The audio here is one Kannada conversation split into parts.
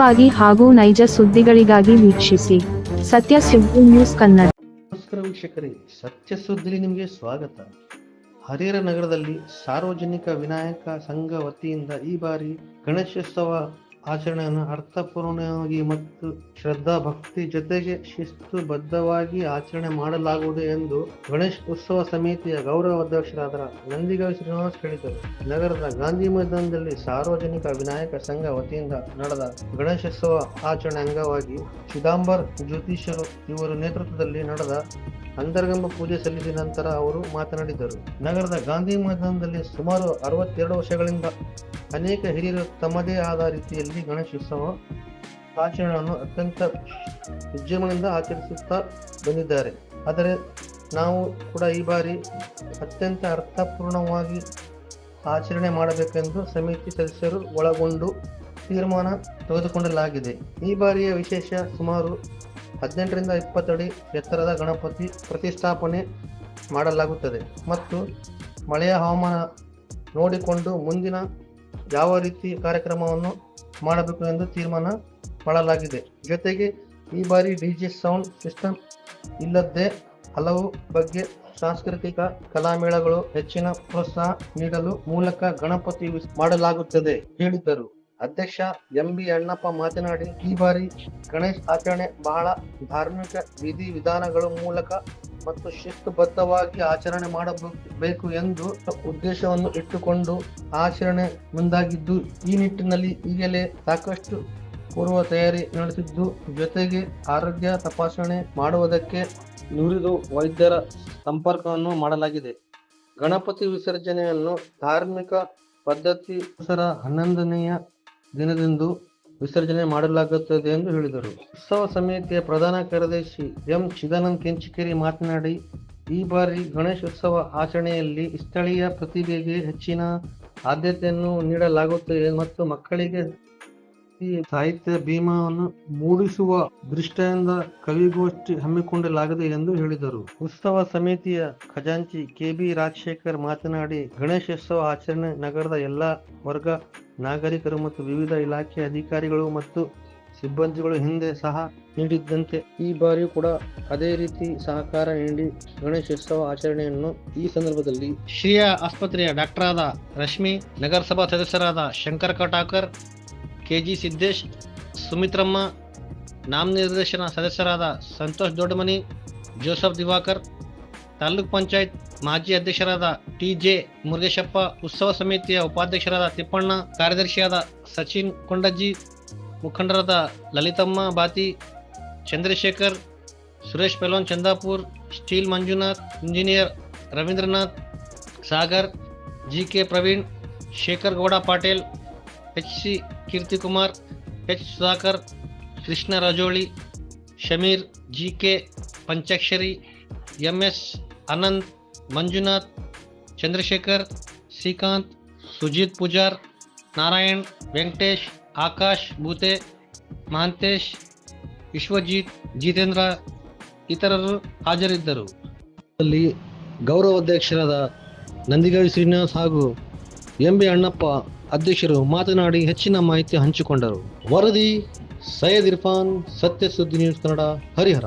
ವಾಗಿ ಹಾಗೂ ನೈಜ ಸುದ್ದಿಗಳಿಗಾಗಿ ವೀಕ್ಷಿಸಿ ಸತ್ಯ ಸುದ್ದಿ ನ್ಯೂಸ್ ಕನ್ನಡ. ನಮಸ್ಕಾರ ವೀಕ್ಷಕರೇ, ಸತ್ಯ ಸುದ್ದಿಗೆ ನಿಮಗೆ ಸ್ವಾಗತ. ಹರಿಹರ ನಗರದಲ್ಲಿ ಸಾರ್ವಜನಿಕ ವಿನಾಯಕ ಸಂಘ ವತಿಯಿಂದ ಈ ಬಾರಿ ಗಣೇಶೋತ್ಸವ ಆಚರಣೆಯನ್ನು ಅರ್ಥಪೂರ್ಣವಾಗಿ ಮತ್ತು ಶ್ರದ್ಧಾ ಭಕ್ತಿ ಜೊತೆಗೆ ಶಿಸ್ತುಬದ್ಧವಾಗಿ ಆಚರಣೆ ಮಾಡಲಾಗುವುದು ಎಂದು ಗಣೇಶ ಉತ್ಸವ ಸಮಿತಿಯ ಗೌರವ ಅಧ್ಯಕ್ಷರಾದ ನಂದಿಗಾವಿ ಶ್ರೀನಿವಾಸ್ ಹೇಳಿದರು. ನಗರದ ಗಾಂಧಿ ಮೈದಾನದಲ್ಲಿ ಸಾರ್ವಜನಿಕ ವಿನಾಯಕ ಸಂಘ ವತಿಯಿಂದ ನಡೆದ ಗಣೇಶೋತ್ಸವ ಆಚರಣೆ ಅಂಗವಾಗಿ ಚಿದಂಬರ್ ಜ್ಯೋತಿಷರು ಇವರ ನೇತೃತ್ವದಲ್ಲಿ ನಡೆದ ಅಂತರ್ಗಂಬ ಪೂಜೆ ಸಲ್ಲಿಸಿದ ನಂತರ ಅವರು ಮಾತನಾಡಿದರು. ನಗರದ ಗಾಂಧಿ ಮೈದಾನದಲ್ಲಿ ಸುಮಾರು 62 ವರ್ಷಗಳಿಂದ ಅನೇಕ ಹಿರಿಯರು ತಮ್ಮದೇ ಆದ ರೀತಿಯಲ್ಲಿ ಗಣೇಶೋತ್ಸವ ಆಚರಣೆಯನ್ನು ಅತ್ಯಂತ ವಿಜೃಂಭಣೆಯಿಂದ ಆಚರಿಸುತ್ತಾ ಬಂದಿದ್ದಾರೆ. ಆದರೆ ನಾವು ಕೂಡ ಈ ಬಾರಿ ಅತ್ಯಂತ ಅರ್ಥಪೂರ್ಣವಾಗಿ ಆಚರಣೆ ಮಾಡಬೇಕೆಂದು ಸಮಿತಿ ಸದಸ್ಯರು ಒಳಗೊಂಡು ತೀರ್ಮಾನ ತೆಗೆದುಕೊಳ್ಳಲಾಗಿದೆ. ಈ ಬಾರಿಯ ವಿಶೇಷ ಸುಮಾರು 18 ರಿಂದ 20 ಅಡಿ ಎತ್ತರದ ಗಣಪತಿ ಪ್ರತಿಷ್ಠಾಪನೆ ಮಾಡಲಾಗುತ್ತದೆ ಮತ್ತು ಮಳೆಯ ಹವಾಮಾನ ನೋಡಿಕೊಂಡು ಮುಂದಿನ ಯಾವ ರೀತಿ ಕಾರ್ಯಕ್ರಮವನ್ನು ಮಾಡಬೇಕು ಎಂದು ತೀರ್ಮಾನ ಮಾಡಲಾಗಿದೆ. ಜೊತೆಗೆ ಈ ಬಾರಿ ಡಿಜೆ ಸೌಂಡ್ ಸಿಸ್ಟಮ್ ಇಲ್ಲದೆ ಹಲವು ಬಗ್ಗೆ ಸಾಂಸ್ಕೃತಿಕ ಕಲಾಮೇಳಗಳು ಹೆಚ್ಚಿನ ಪ್ರೋತ್ಸಾಹ ನೀಡಲು ಮೂಲಕ ಗಣಪತಿ ಮಾಡಲಾಗುತ್ತದೆ ಹೇಳಿದ್ದರು. ಅಧ್ಯಕ್ಷ ಎಂಬಿ ಅಣ್ಣಪ್ಪ ಮಾತನಾಡಿ, ಈ ಬಾರಿ ಗಣೇಶ ಆಚರಣೆ ಬಹಳ ಧಾರ್ಮಿಕ ವಿಧಿ ವಿಧಾನಗಳ ಮೂಲಕ ಮತ್ತು ಶಿಸ್ತುಬದ್ಧವಾಗಿ ಆಚರಣೆ ಮಾಡಬೇಕು ಎಂದು ಉದ್ದೇಶವನ್ನು ಇಟ್ಟುಕೊಂಡು ಆಚರಣೆ ಮುಂದಾಗಿದ್ದು, ಈ ನಿಟ್ಟಿನಲ್ಲಿ ಈಗಲೇ ಸಾಕಷ್ಟು ಪೂರ್ವ ತಯಾರಿ ನಡೆಸಿದ್ದು, ಜೊತೆಗೆ ಆರೋಗ್ಯ ತಪಾಸಣೆ ಮಾಡುವುದಕ್ಕೆ ನುರಿದು ವೈದ್ಯರ ಸಂಪರ್ಕವನ್ನು ಮಾಡಲಾಗಿದೆ. ಗಣಪತಿ ವಿಸರ್ಜನೆಯನ್ನು ಧಾರ್ಮಿಕ ಪದ್ಧತಿ 11ನೆಯ ದಿನದಂದು ವಿಸರ್ಜನೆ ಮಾಡಲಾಗುತ್ತದೆ ಎಂದು ಹೇಳಿದರು. ಉತ್ಸವ ಸಮಿತಿಯ ಪ್ರಧಾನ ಕಾರ್ಯದರ್ಶಿ ಎಂ ಚಿದಾನಂದ ಕೆಂಚಿಕೇರಿ ಮಾತನಾಡಿ, ಈ ಬಾರಿ ಗಣೇಶೋತ್ಸವ ಆಚರಣೆಯಲ್ಲಿ ಸ್ಥಳೀಯ ಪ್ರತಿಭೆಗೆ ಹೆಚ್ಚಿನ ಆದ್ಯತೆಯನ್ನು ನೀಡಲಾಗುತ್ತದೆ ಮತ್ತು ಮಕ್ಕಳಿಗೆ ಸಾಹಿತ್ಯ ಭೀಮವನ್ನು ಮೂಡಿಸುವ ದೃಷ್ಟಿಯಿಂದ ಕವಿಗೋಷ್ಠಿ ಹಮ್ಮಿಕೊಳ್ಳಲಾಗಿದೆ ಎಂದು ಹೇಳಿದರು. ಉತ್ಸವ ಸಮಿತಿಯ ಖಜಾಂಚಿ ಕೆಬಿ ರಾಜಶೇಖರ್ ಮಾತನಾಡಿ, ಗಣೇಶೋತ್ಸವ ಆಚರಣೆ ನಗರದ ಎಲ್ಲ ವರ್ಗ ನಾಗರಿಕರು ಮತ್ತು ವಿವಿಧ ಇಲಾಖೆ ಅಧಿಕಾರಿಗಳು ಮತ್ತು ಸಿಬ್ಬಂದಿಗಳು ಹಿಂದೆ ಸಹ ನೀಡಿದ್ದಂತೆ ಈ ಬಾರಿಯೂ ಕೂಡ ಅದೇ ರೀತಿ ಸಹಕಾರ ನೀಡಿ ಗಣೇಶೋತ್ಸವ ಆಚರಣೆಯನ್ನು ಈ ಸಂದರ್ಭದಲ್ಲಿ ಶ್ರೀಯ ಆಸ್ಪತ್ರೆಯ ಡಾಕ್ಟರ್ ಆದ ರಶ್ಮಿ, ನಗರಸಭಾ ಸದಸ್ಯರಾದ ಶಂಕರ್ ಕಟಾಕರ್, ಕೆಜಿ ಸಿದ್ದೇಶ್, ಸುಮಿತ್ರಮ್ಮ, ನಾಮನಿರ್ದೇಶನ ಸದಸ್ಯರಾದ ಸಂತೋಷ್ ದೊಡ್ಡಮನಿ, ಜೋಸಫ್ ದಿವಾಕರ್, ತಾಲೂಕ್ ಪಂಚಾಯತ್ ಮಾಜಿ ಅಧ್ಯಕ್ಷರಾದ ಟಿಜೆ ಮುರುಗೇಶಪ್ಪ, ಉತ್ಸವ ಸಮಿತಿಯ ಉಪಾಧ್ಯಕ್ಷರಾದ ತಿಪ್ಪಣ್ಣ, ಕಾರ್ಯದರ್ಶಿಯಾದ ಸಚಿನ್ ಕೊಂಡಜ್ಜಿ, ಮುಖಂಡರಾದ Lalithamma Bathi, Chandrashekhar, Suresh Pelon Chandapur, steel Manjunath, engineer Ravindranath Sagar, GK Praveen, Shekhar Gowda Patel, HC. Keerthikumar, H. Sudhakar, Krishna Rajoli, Shameer, GK Panchakshari, MS Anant, Manjunath, Chandrashekhar, Srikanth, Sujith Pujar, Narayan, Venkatesh, Akash Bhute, Mahantesh, Vishwajith, Jitendra ಇತರರು ಹಾಜರಿದ್ದರು. ಅಲ್ಲಿ ಗೌರವ ಅಧ್ಯಕ್ಷರಾದ ನಂದಿಗಾವಿ ಶ್ರೀನಿವಾಸ್ ಹಾಗೂ ಎಂಬಿ ಅಣ್ಣಪ್ಪ ಅಧ್ಯಕ್ಷರು ಮಾತನಾಡಿ ಹೆಚ್ಚಿನ ಮಾಹಿತಿ ಹಂಚಿಕೊಂಡರು. ವರದಿ ಸೈಯದ್ ಇರ್ಫಾನ್, ಸತ್ಯ ಸುದ್ದಿ ನ್ಯೂಸ್ ಕನ್ನಡ, ಹರಿಹರ.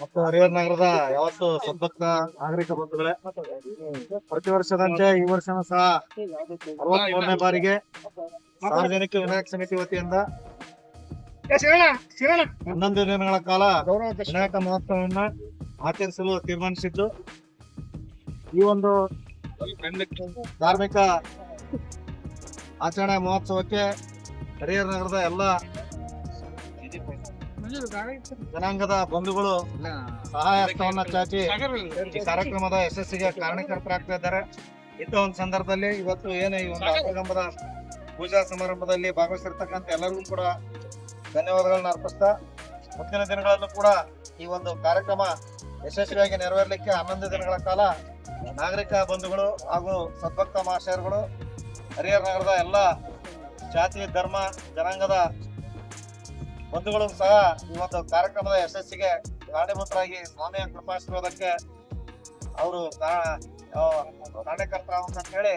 ಮತ್ತು ಹರಿಹರ ನಗರದ ಯಾವತ್ತು ಸದ್ಭಕ್ತ ನಾಗರಿಕ ಬಂಧುಗಳೇ, ಪ್ರತಿ ವರ್ಷದಂತೆ ಈ ವರ್ಷನೂ ಸಹ 63ನೇ ಬಾರಿಗೆ ಸಾರ್ವಜನಿಕ ವಿನಾಯಕ ಸಮಿತಿ ವತಿಯಿಂದ 11 ದಿನಗಳ ಕಾಲ ವಿನಾಯಕ ಮಹೋತ್ಸವವನ್ನು ಆಚರಿಸಲು ತೀರ್ಮಾನಿಸಿದ್ದು, ಈ ಒಂದು ಧಾರ್ಮಿಕ ಆಚರಣೆ ಮಹೋತ್ಸವಕ್ಕೆ ಹರಿಹರ ನಗರದ ಎಲ್ಲ ಜನಾಂಗದ ಬಂಧುಗಳು ಸಹಾಯ ಹಸ್ತವನ್ನ ಚಾಚಿ ಈ ಕಾರ್ಯಕ್ರಮದ ಯಶಸ್ಸಿಗೆ ಕಾರಣಕರ್ತರಾಗ್ತಾ ಇದ್ದಾರೆ. ಇಂಥ ಒಂದು ಸಂದರ್ಭದಲ್ಲಿ ಇವತ್ತು ಏನು ಈ ಒಂದು ಅರ್ಥಗಂಬದ ಪೂಜಾ ಸಮಾರಂಭದಲ್ಲಿ ಭಾಗವಹಿಸಿರ್ತಕ್ಕಂಥ ಎಲ್ಲರಿಗೂ ಕೂಡ ಧನ್ಯವಾದಗಳನ್ನ ಅರ್ಪಿಸ್ತಾ, ಮುಂದಿನ ದಿನಗಳಲ್ಲೂ ಕೂಡ ಈ ಒಂದು ಕಾರ್ಯಕ್ರಮ ಯಶಸ್ವಿಯಾಗಿ ನೆರವೇರಲಿಕ್ಕೆ 11 ದಿನಗಳ ಕಾಲ ನಾಗರಿಕ ಬಂಧುಗಳು ಹಾಗೂ ಸದ್ಭಕ್ತ ಮಹಾಶಯರುಗಳು ಹರಿಹರ ನಗರದ ಎಲ್ಲ ಜಾತಿ ಧರ್ಮ ಜನಾಂಗದ ಬಂಧುಗಳು ಸಹ ಈ ಒಂದು ಕಾರ್ಯಕ್ರಮದ ಯಶಸ್ಸಿಗೆ ಕಾರಣೀಭೂತರಾಗಿ ಸ್ವಾಮಿಯ ಕೃಪಾಶೀರ್ವಾದಕ್ಕೆ ಅವರು ಕಾರಣಕರ್ತ ಅಂತ ಹೇಳಿ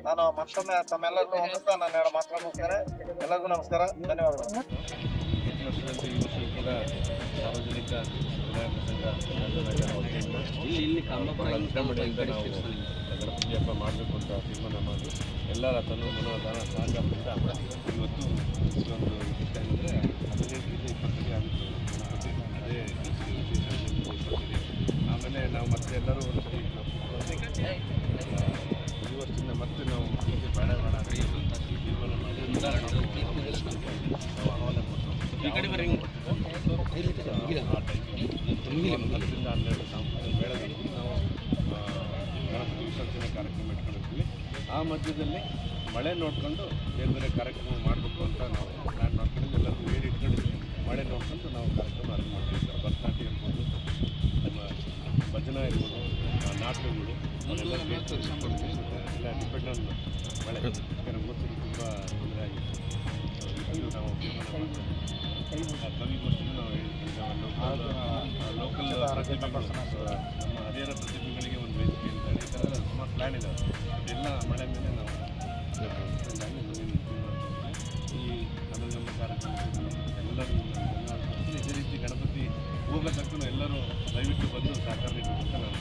ನಾನು ಮತ್ತೊಮ್ಮೆ ತಮ್ಮೆಲ್ಲರಿಗೂ ಹೊಂದುತ್ತಾ ನಾನು ಎರಡು ಮಾತ್ರ ಮುಗಿಸ್ತೇನೆ. ಎಲ್ಲರಿಗೂ ನಮಸ್ಕಾರ, ಧನ್ಯವಾದಗಳು. ವರ್ಷದಂತೆ ಈ ವರ್ಷ ಕೂಡ ಸಾರ್ವಜನಿಕ ವಿನಾಯಕ ಸಂಘ ಗಣಪತಿ ಹಬ್ಬ ಮಾಡಬೇಕು ಅಂತ ತೀರ್ಮಾನ ಮಾಡಿ ಎಲ್ಲರ ತನ್ನ ಮನೋದಾನ ಸಹಕಾರದಿಂದ ಇವತ್ತು ಈ ಒಂದು ವಿಶಿಷ್ಟ ಏನಂದರೆ 15ರಿಂದ 20 ಆಗುತ್ತೆ ಗಣಪತಿ. ಅದೇ ವಿಶೇಷ 20 ಆಮೇಲೆ ನಾವು ಮತ್ತೆ ಎಲ್ಲರೂ ಒಂದು ಈ ವರ್ಷದಿಂದ ಮತ್ತೆ ನಾವು ಹೀಗೆ ಬೇಡ ತೀರ್ಮಾನ ಮಾಡಿ ನಾವು ಆಹ್ವಾನ ಕೊಟ್ಟು 10ರಿಂದ 12 ಮೇಳದಲ್ಲಿ ನಾವು ಗಣಪತಿ ವಿಸರ್ಜನೆ ಕಾರ್ಯಕ್ರಮ ಇಟ್ಕೊಂಡಿರ್ತೀವಿ. ಆ ಮಧ್ಯದಲ್ಲಿ ಮಳೆ ನೋಡಿಕೊಂಡು ಬೇರೆ ಬೇರೆ ಕಾರ್ಯಕ್ರಮ ಮಾಡಬೇಕು ಅಂತ ನಾವು ಪ್ಲ್ಯಾನ್ ಮಾಡ್ಕೊಂಡು ಎಲ್ಲರೂ ಬೇರೆ ಇಟ್ಕೊಂಡಿದ್ವಿ. ಮಳೆ ನೋಡ್ಕೊಂಡು ನಾವು ಕಾರ್ಯಕ್ರಮ ಅರೇಂಜ್ ಮಾಡ್ತೀವಿ. ಸರ್ ಭರತನಾಟ್ಯ ಇರ್ಬೋದು, ನಮ್ಮ ಭಜನಾ ಇರ್ಬೋದು, ನಾಟಕಗಳು ಅವನ್ನೆಲ್ಲ ಎಲ್ಲ ಡಿಪೆಂಡ್ ಆನ್ ಮಳೆ. ಯಾಕಂದರೆ ಮೂರ್ತಿಗೆ ತುಂಬ ತೊಂದರೆ ಆಗಿತ್ತು. ಇದು ನಾವು ಕವಿಗೋಷ್ಠಿಗೂ ನಾವು ಲೋಕಲ್ ಪ್ರತಿಭೆಗಳು, ನಮ್ಮ ಹರಿಹರ ಪ್ರತಿಭೆಗಳಿಗೆ ಒಂದು ವೇದಿಕೆ ಅಂತ ಹೇಳಿ ಈ ಥರ ಸುಮಾರು ಪ್ಲ್ಯಾನ್ ಇದ್ದಾವೆ. ಇದೆಲ್ಲ ಮಳೆ ಮೇಲೆ ನಾವು ಈ ನಮ್ಮ ಕಾರ್ಯಕ್ರಮ ಎಲ್ಲರೂ ಇದೇ ರೀತಿ ಗಣಪತಿ ಹೋಗೋ ತಕ್ಕ ಎಲ್ಲರೂ ದಯವಿಟ್ಟು ಬಂದು ಸಹಕಾರ ನೀಡಬೇಕು ಅಂತ ನಾನು